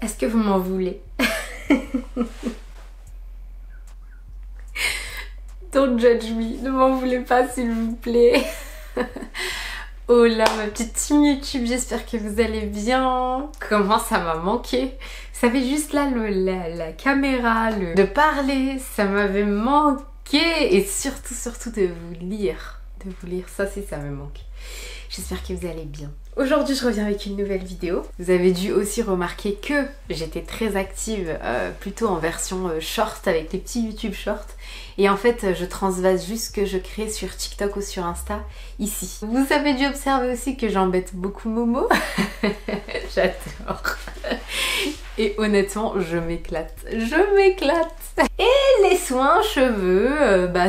Est-ce que vous m'en voulez? Don't judge me, ne m'en voulez pas s'il vous plaît. Oh là, ma petite team YouTube, j'espère que vous allez bien. Comment ça m'a manqué. Vous savez, juste là, la caméra, de parler, ça m'avait manqué. Et surtout de vous lire. Ça me manque. J'espère que vous allez bien. Aujourd'hui, je reviens avec une nouvelle vidéo. Vous avez dû aussi remarquer que j'étais très active, plutôt en version short, avec les petits YouTube shorts. Et en fait, je transvase juste ce que je crée sur TikTok ou sur Insta, ici. Vous avez dû observer aussi que j'embête beaucoup Momo. J'adore. Et honnêtement, je m'éclate. Et les soins, cheveux,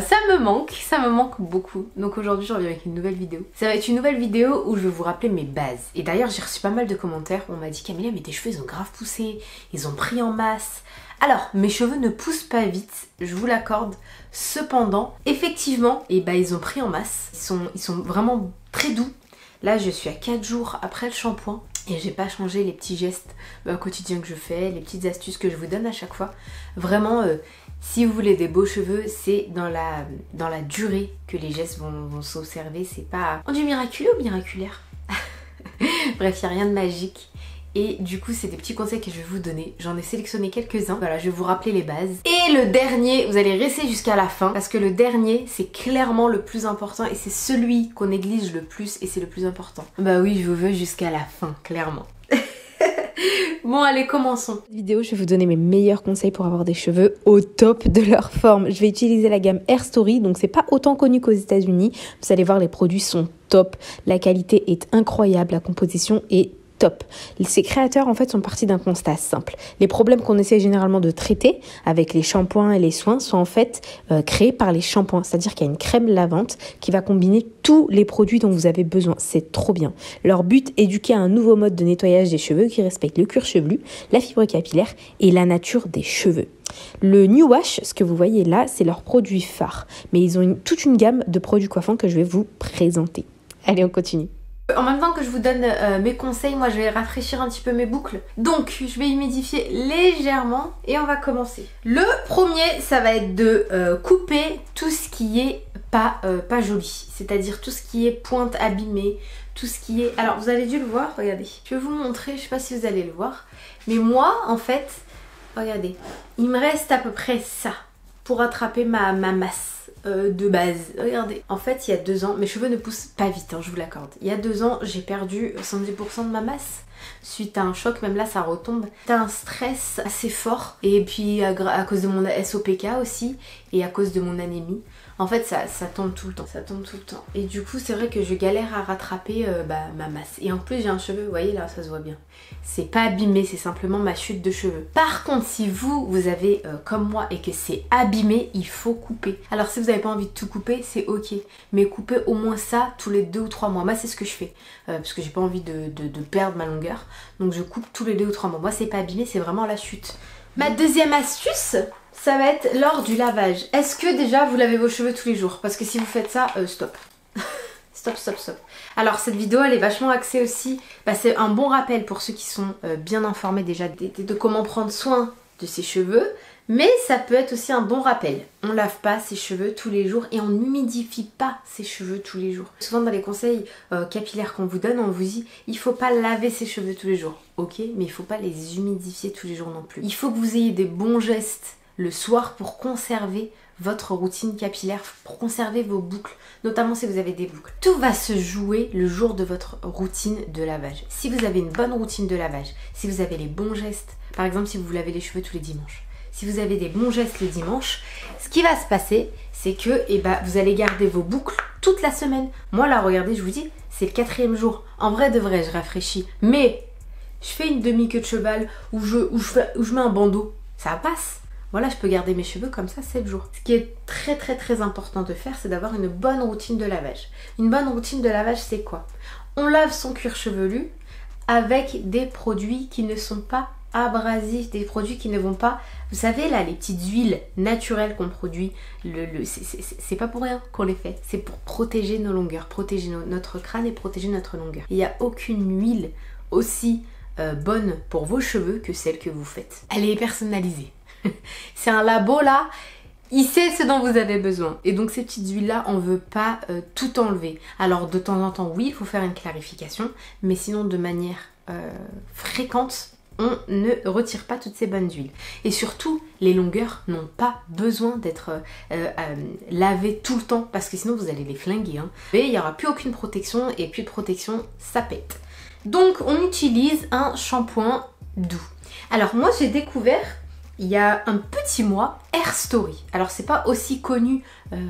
ça me manque beaucoup. Donc aujourd'hui, je reviens avec une nouvelle vidéo. Ça va être une nouvelle vidéo où je vais vous rappeler mes bases. Et d'ailleurs, j'ai reçu pas mal de commentaires où on m'a dit « Camilla, mais tes cheveux, ils ont grave poussé, ils ont pris en masse. » Alors, mes cheveux ne poussent pas vite, je vous l'accorde. Cependant, effectivement, ils ont pris en masse. Ils sont vraiment très doux. Là, je suis à 4 jours après le shampoing. Et j'ai pas changé les petits gestes quotidiens que je fais, les petites astuces que je vous donne à chaque fois. Vraiment, si vous voulez des beaux cheveux, c'est dans la durée que les gestes vont s'observer. C'est pas... On dit miraculeux ou miraculaire? Bref, il n'y a rien de magique. Et du coup, c'est des petits conseils que je vais vous donner. J'en ai sélectionné quelques-uns. Voilà, je vais vous rappeler les bases. Et le dernier, vous allez rester jusqu'à la fin. Parce que le dernier, c'est clairement le plus important. Et c'est celui qu'on néglige le plus. Et c'est le plus important. Bah oui, je vous veux jusqu'à la fin, clairement. Bon, allez, commençons. Cette vidéo, je vais vous donner mes meilleurs conseils pour avoir des cheveux au top de leur forme. Je vais utiliser la gamme Hair Story. Donc, c'est pas autant connu qu'aux États-Unis. Vous allez voir, les produits sont top. La qualité est incroyable. La composition est top. Ces créateurs en fait sont partis d'un constat simple. Les problèmes qu'on essaie généralement de traiter avec les shampoings et les soins sont en fait créés par les shampoings. C'est-à-dire qu'il y a une crème lavante qui va combiner tous les produits dont vous avez besoin. C'est trop bien. Leur but, éduquer à un nouveau mode de nettoyage des cheveux qui respecte le cuir chevelu, la fibre capillaire et la nature des cheveux. Le New Wash, ce que vous voyez là, c'est leur produit phare. Mais ils ont toute une gamme de produits coiffants que je vais vous présenter. Allez, on continue. En même temps que je vous donne mes conseils, moi je vais rafraîchir un petit peu mes boucles. Donc je vais humidifier légèrement et on va commencer. Le premier, ça va être de couper tout ce qui est pas joli. C'est-à-dire tout ce qui est pointe abîmée, tout ce qui est... Alors vous avez dû le voir, regardez. Je vais vous le montrer, je sais pas si vous allez le voir. Mais moi en fait, regardez, il me reste à peu près ça pour attraper ma masse. De base. Regardez, en fait il y a 2 ans, mes cheveux ne poussent pas vite, je vous l'accorde. Il y a 2 ans, j'ai perdu 110% de ma masse suite à un choc, même là ça retombe. C'était un stress assez fort et puis à cause de mon SOPK aussi et à cause de mon anémie. En fait ça tombe tout le temps, Et du coup c'est vrai que je galère à rattraper ma masse. Et en plus j'ai un cheveu, vous voyez là ça se voit bien. C'est pas abîmé, c'est simplement ma chute de cheveux. Par contre si vous avez comme moi et que c'est abîmé, il faut couper. Alors si vous n'avez pas envie de tout couper, c'est ok. Mais coupez au moins ça tous les 2 ou 3 mois. Moi c'est ce que je fais. Parce que j'ai pas envie de perdre ma longueur. Donc je coupe tous les 2 ou 3 mois. Moi c'est pas abîmé, c'est vraiment la chute. Ma deuxième astuce, ça va être lors du lavage. Est-ce que déjà vous lavez vos cheveux tous les jours? Parce que si vous faites ça, stop. Stop. Alors cette vidéo elle est vachement axée aussi, c'est un bon rappel pour ceux qui sont bien informés déjà de comment prendre soin de ses cheveux. Mais ça peut être aussi un bon rappel. On lave pas ses cheveux tous les jours et on n'humidifie pas ses cheveux tous les jours. Souvent dans les conseils capillaires qu'on vous donne, on vous dit il faut pas laver ses cheveux tous les jours. Ok, mais il faut pas les humidifier tous les jours non plus. Il faut que vous ayez des bons gestes le soir pour conserver votre routine capillaire, pour conserver vos boucles, notamment si vous avez des boucles. Tout va se jouer le jour de votre routine de lavage. Si vous avez une bonne routine de lavage, si vous avez les bons gestes, par exemple si vous vous lavez les cheveux tous les dimanches, si vous avez des bons gestes les dimanches, ce qui va se passer, c'est que vous allez garder vos boucles toute la semaine. Moi là, regardez, je vous dis, c'est le 4e jour. En vrai de vrai, je rafraîchis. Mais je fais une demi-queue de cheval où je mets un bandeau. Ça passe. Voilà, je peux garder mes cheveux comme ça 7 jours. Ce qui est très important de faire, c'est d'avoir une bonne routine de lavage. Une bonne routine de lavage, c'est quoi? On lave son cuir chevelu avec des produits qui ne sont pas abrasifs, des produits qui ne vont pas... Vous savez là, les petites huiles naturelles qu'on produit, c'est pas pour rien qu'on les fait. C'est pour protéger nos longueurs, protéger notre crâne et protéger notre longueur. Il n'y a aucune huile aussi bonne pour vos cheveux que celle que vous faites. Elle est personnalisée. C'est un labo là, il sait ce dont vous avez besoin. Et donc ces petites huiles là, on veut pas tout enlever. Alors de temps en temps, oui, il faut faire une clarification, mais sinon de manière fréquente, on ne retire pas toutes ces bonnes huiles. Et surtout, les longueurs n'ont pas besoin d'être lavées tout le temps, parce que sinon vous allez les flinguer. Hein. Et il n'y aura plus aucune protection, et plus de protection, ça pète. Donc on utilise un shampoing doux. Alors moi j'ai découvert il y a un petit mois Hair Story. Alors c'est pas aussi connu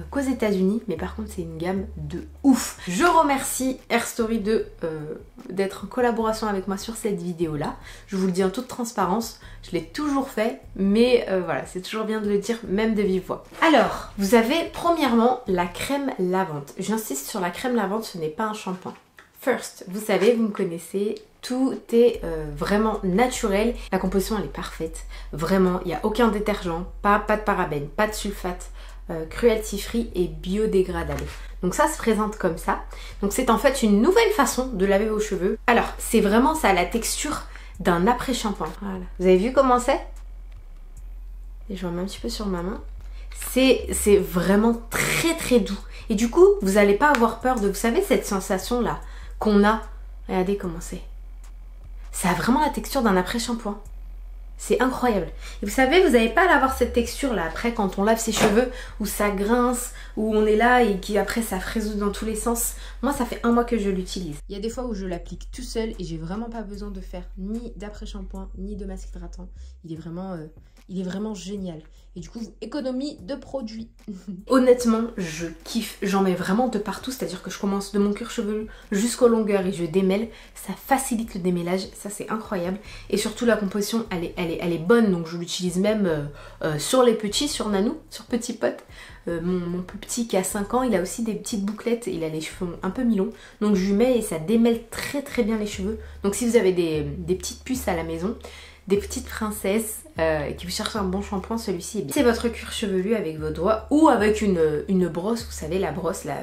qu'aux États-Unis, mais par contre c'est une gamme de ouf. Je remercie Hair Story d'être en collaboration avec moi sur cette vidéo là. Je vous le dis en toute transparence, je l'ai toujours fait, mais voilà, c'est toujours bien de le dire même de vive voix. Alors, vous avez premièrement la crème lavande. J'insiste sur la crème lavande, ce n'est pas un shampoing. First, vous savez, vous me connaissez, tout est vraiment naturel. La composition elle est parfaite. Vraiment, il n'y a aucun détergent, pas de parabènes, pas de sulfate, cruelty free et biodégradable. Donc ça se présente comme ça. Donc c'est en fait une nouvelle façon de laver vos cheveux. Alors, c'est vraiment ça, la texture d'un après-shampoing. Voilà. Vous avez vu comment c'est? Et je remets un petit peu sur ma main. C'est vraiment très très doux. Et du coup, vous n'allez pas avoir peur de, vous savez, cette sensation là qu'on a. Regardez comment c'est. Ça a vraiment la texture d'un après-shampoing. C'est incroyable. Et vous savez, vous n'avez pas à avoir cette texture là après quand on lave ses cheveux, où ça grince, où on est là et qui après ça frésout dans tous les sens. Moi ça fait un mois que je l'utilise. Il y a des fois où je l'applique tout seul et j'ai vraiment pas besoin de faire ni d'après-shampoing ni de masque hydratant. Il est vraiment génial. Et du coup, économie de produits. Honnêtement, je kiffe. J'en mets vraiment de partout. C'est-à-dire que je commence de mon cuir chevelu jusqu'aux longueurs et je démêle. Ça facilite le démêlage. Ça, c'est incroyable. Et surtout, la composition, elle est bonne. Donc, je l'utilise même sur les petits, sur Nanou, sur Petit Pote. Mon plus petit qui a 5 ans, il a aussi des petites bouclettes. Il a les cheveux un peu mi-longs. Donc, je lui mets et ça démêle très très bien les cheveux. Donc, si vous avez des petites puces à la maison, des petites princesses qui vous cherchent un bon shampoing, celui-ci est bien. C'est votre cuir chevelu avec vos doigts ou avec une brosse, vous savez la brosse là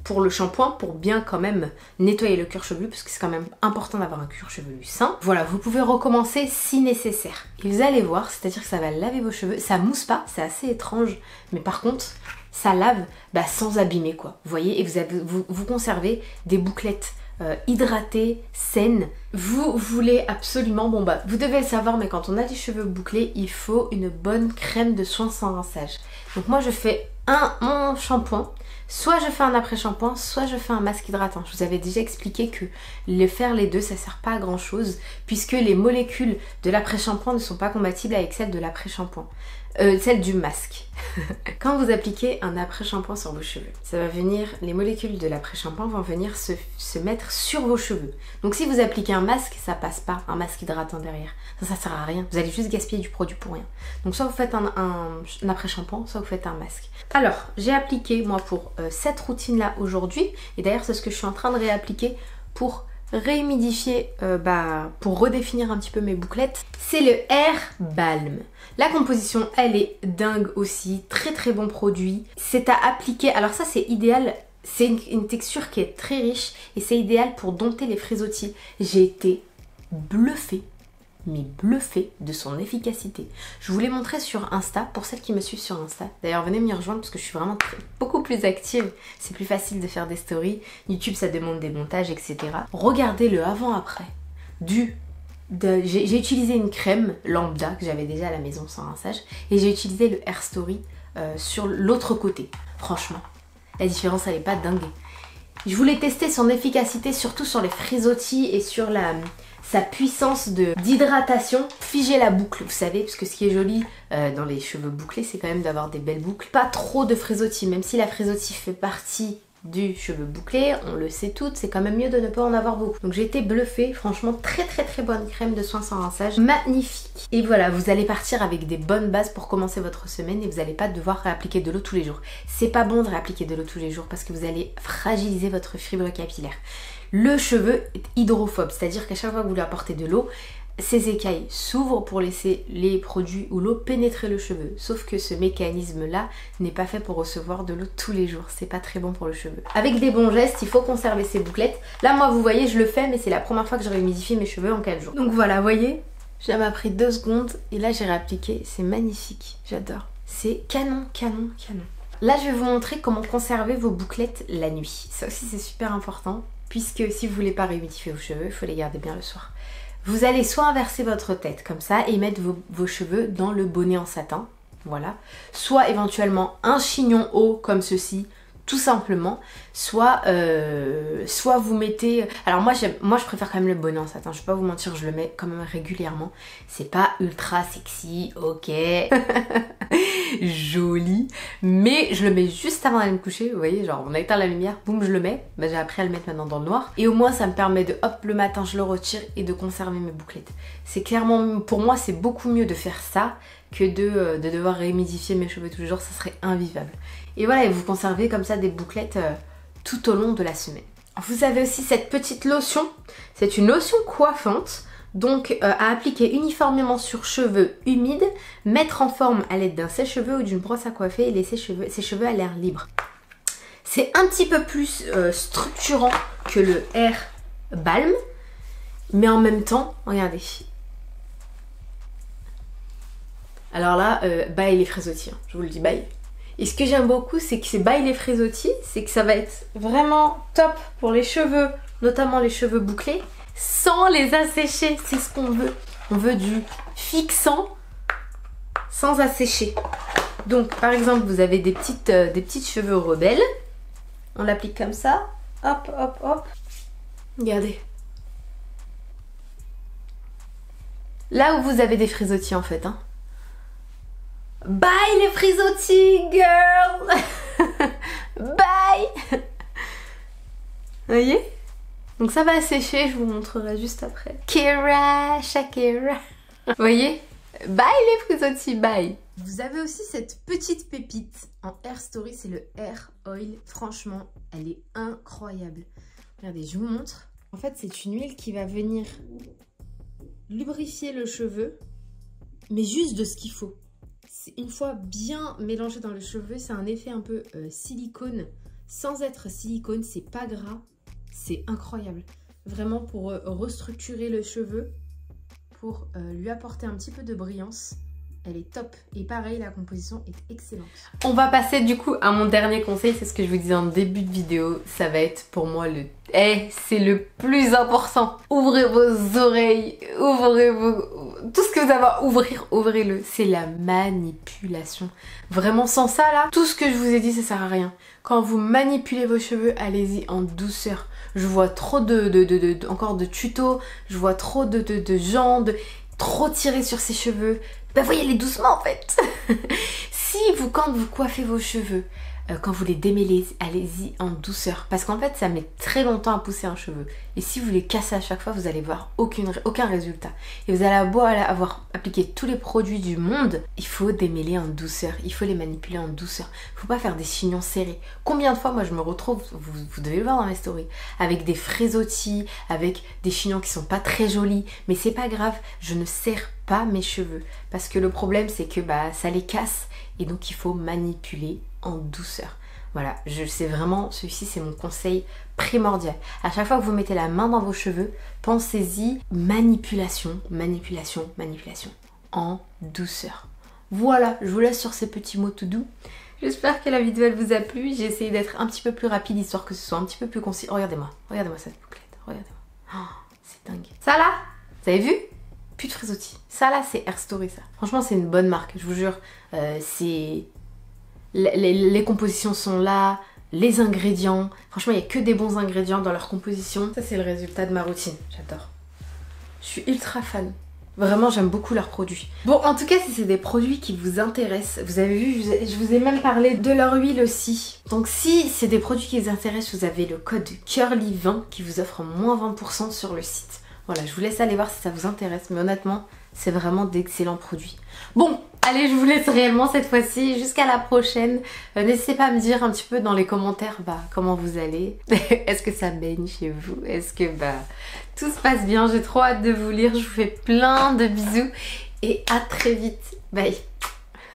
pour le shampoing, pour bien quand même nettoyer le cuir chevelu parce que c'est quand même important d'avoir un cuir chevelu sain. Voilà, vous pouvez recommencer si nécessaire. Et vous allez voir, c'est-à-dire que ça va laver vos cheveux, ça mousse pas, c'est assez étrange, mais par contre ça lave sans abîmer quoi. Vous voyez, et vous conservez des bouclettes hydratée, saine. Vous voulez absolument, vous devez le savoir, mais quand on a des cheveux bouclés, il faut une bonne crème de soin sans rinçage. Donc moi je fais mon shampoing, soit je fais un après-shampoing, soit je fais un masque hydratant. Je vous avais déjà expliqué que faire les deux, ça sert pas à grand chose, puisque les molécules de l'après-shampoing ne sont pas compatibles avec celles de l'après-shampoing. Celle du masque. Quand vous appliquez un après-shampoing sur vos cheveux, ça va venir, les molécules de l'après-shampoing vont venir se mettre sur vos cheveux. Donc si vous appliquez un masque, ça passe pas, un masque hydratant derrière. Ça sert à rien. Vous allez juste gaspiller du produit pour rien. Donc soit vous faites un après-shampoing, soit vous faites un masque. Alors, j'ai appliqué moi pour cette routine là aujourd'hui, et d'ailleurs c'est ce que je suis en train de réappliquer pour réhumidifier, pour redéfinir un petit peu mes bouclettes. C'est le Hair Balm. La composition, elle est dingue aussi, très très bon produit. C'est à appliquer, alors ça c'est idéal, c'est une texture qui est très riche et c'est idéal pour dompter les frisottis. J'ai été bluffée, mais bluffée de son efficacité. Je vous l'ai montré sur Insta, pour celles qui me suivent sur Insta. D'ailleurs, venez m'y rejoindre parce que je suis vraiment beaucoup plus active. C'est plus facile de faire des stories. YouTube, ça demande des montages, etc. Regardez le avant-après j'ai utilisé une crème lambda que j'avais déjà à la maison sans rinçage et j'ai utilisé le Hair Story sur l'autre côté. Franchement, la différence elle est pas dingue. Je voulais tester son efficacité surtout sur les frisottis et sur sa puissance d'hydratation. Figer la boucle, vous savez, parce que ce qui est joli dans les cheveux bouclés, c'est quand même d'avoir des belles boucles. Pas trop de frisottis, même si la frisottis fait partie du cheveu bouclé, on le sait toutes, c'est quand même mieux de ne pas en avoir beaucoup. Donc j'ai été bluffée, franchement très très très bonne crème de soin sans rinçage, magnifique. Et voilà, vous allez partir avec des bonnes bases pour commencer votre semaine et vous n'allez pas devoir réappliquer de l'eau tous les jours. C'est pas bon de réappliquer de l'eau tous les jours parce que vous allez fragiliser votre fibre capillaire. Le cheveu est hydrophobe, c'est-à-dire qu'à chaque fois que vous lui apportez de l'eau, ces écailles s'ouvrent pour laisser les produits ou l'eau pénétrer le cheveu. Sauf que ce mécanisme-là n'est pas fait pour recevoir de l'eau tous les jours. C'est pas très bon pour le cheveu. Avec des bons gestes, il faut conserver ces bouclettes. Là, moi, vous voyez, je le fais, mais c'est la première fois que j'aurais humidifié mes cheveux en 4 jours. Donc voilà, vous voyez, ça m'a pris 2 secondes et là, j'ai réappliqué. C'est magnifique. J'adore. C'est canon, canon, canon. Là, je vais vous montrer comment conserver vos bouclettes la nuit. Ça aussi, c'est super important, puisque si vous voulez pas réhumidifier vos cheveux, il faut les garder bien le soir. Vous allez soit inverser votre tête comme ça et mettre vos cheveux dans le bonnet en satin, voilà. Soit éventuellement un chignon haut comme ceci, tout simplement. Soit vous mettez... Alors moi je préfère quand même le bonnet en satin, je vais pas vous mentir, je le mets quand même régulièrement. C'est pas ultra sexy, ok. Joli, mais je le mets juste avant d'aller me coucher, vous voyez, genre on a éteint la lumière, boum, je le mets. Bah, j'ai appris à le mettre maintenant dans le noir et au moins ça me permet de, hop, le matin je le retire et de conserver mes bouclettes. C'est clairement, pour moi c'est beaucoup mieux de faire ça que de devoir réhumidifier mes cheveux tous les jours, ça serait invivable. Et voilà, et vous conservez comme ça des bouclettes tout au long de la semaine. Vous avez aussi cette petite lotion, c'est une lotion coiffante. Donc à appliquer uniformément sur cheveux humides, mettre en forme à l'aide d'un sèche-cheveux ou d'une brosse à coiffer et laisser ses cheveux à l'air libre. C'est un petit peu plus structurant que le Air Balm, mais en même temps, regardez. Alors là, bye les frésotis, je vous le dis, bye. Et ce que j'aime beaucoup, c'est que c'est bye les frésotis, c'est que ça va être vraiment top pour les cheveux, notamment les cheveux bouclés, sans les assécher, c'est ce qu'on veut. On veut du fixant sans assécher. Donc par exemple, vous avez des petites cheveux rebelles. On l'applique comme ça. Hop, hop, hop. Regardez. Là où vous avez des frisottis en fait. Hein. Bye les frisottis, girl. Bye. Vous voyez? Donc ça va sécher, je vous montrerai juste après. Kira, Shakira. Vous voyez? Bye les frisottis, bye. Vous avez aussi cette petite pépite en Hair Story, c'est le Hair Oil. Franchement, elle est incroyable. Regardez, je vous montre. En fait, c'est une huile qui va venir lubrifier le cheveu, mais juste de ce qu'il faut. Une fois bien mélangé dans le cheveu, c'est un effet un peu silicone. Sans être silicone, c'est pas gras. C'est incroyable. Vraiment pour restructurer le cheveu, pour lui apporter un petit peu de brillance. Elle est top. Et pareil, la composition est excellente. On va passer du coup à mon dernier conseil. C'est ce que je vous disais en début de vidéo. Ça va être pour moi le... c'est le plus important. Ouvrez vos oreilles, ouvrez vos... Tout ce que vous avez à ouvrir, ouvrez-le. C'est la manipulation. Vraiment, sans ça là, tout ce que je vous ai dit, ça sert à rien. Quand vous manipulez vos cheveux, allez-y en douceur. Je vois trop encore de tutos, je vois trop de gens trop tirer sur ses cheveux. Ben voyez, allez doucement en fait. Quand vous coiffez vos cheveux, quand vous les démêlez, allez-y en douceur. Parce qu'en fait, ça met très longtemps à pousser un cheveu. Et si vous les cassez à chaque fois, vous allez voir aucun résultat. Et vous allez avoir appliqué tous les produits du monde, il faut démêler en douceur. Il faut les manipuler en douceur. Il ne faut pas faire des chignons serrés. Combien de fois, moi, je me retrouve, vous devez le voir dans mes stories, avec des frisottis, avec des chignons qui sont pas très jolis. Mais c'est pas grave, je ne serre pas mes cheveux. Parce que le problème, c'est que ça les casse. Et donc, il faut manipuler en douceur. Voilà, je sais vraiment, celui-ci c'est mon conseil primordial. À chaque fois que vous mettez la main dans vos cheveux, pensez-y, manipulation, manipulation, manipulation, en douceur. Voilà, je vous laisse sur ces petits mots tout doux. J'espère que la vidéo elle vous a plu. J'ai essayé d'être un petit peu plus rapide histoire que ce soit un petit peu plus concis. Regardez-moi, regardez-moi cette bouclette, regardez-moi. Oh, c'est dingue. Ça là, vous avez vu? Plus de frisottis. Ça là, c'est Hair Story ça. Franchement, c'est une bonne marque, je vous jure. C'est... Les compositions sont là, les ingrédients. Franchement, il n'y a que des bons ingrédients dans leur composition. Ça, c'est le résultat de ma routine. J'adore. Je suis ultra fan. Vraiment, j'aime beaucoup leurs produits. Bon, en tout cas, si c'est des produits qui vous intéressent, vous avez vu, je vous ai même parlé de leur huile aussi. Donc, si c'est des produits qui vous intéressent, vous avez le code CURLY20 qui vous offre moins 20% sur le site. Voilà, je vous laisse aller voir si ça vous intéresse. Mais honnêtement, c'est vraiment d'excellents produits. Bon, Allez, je vous laisse réellement cette fois-ci. Jusqu'à la prochaine. N'hésitez pas à me dire un petit peu dans les commentaires comment vous allez. Est-ce que ça baigne chez vous? Est-ce que tout se passe bien? J'ai trop hâte de vous lire. Je vous fais plein de bisous et à très vite. Bye.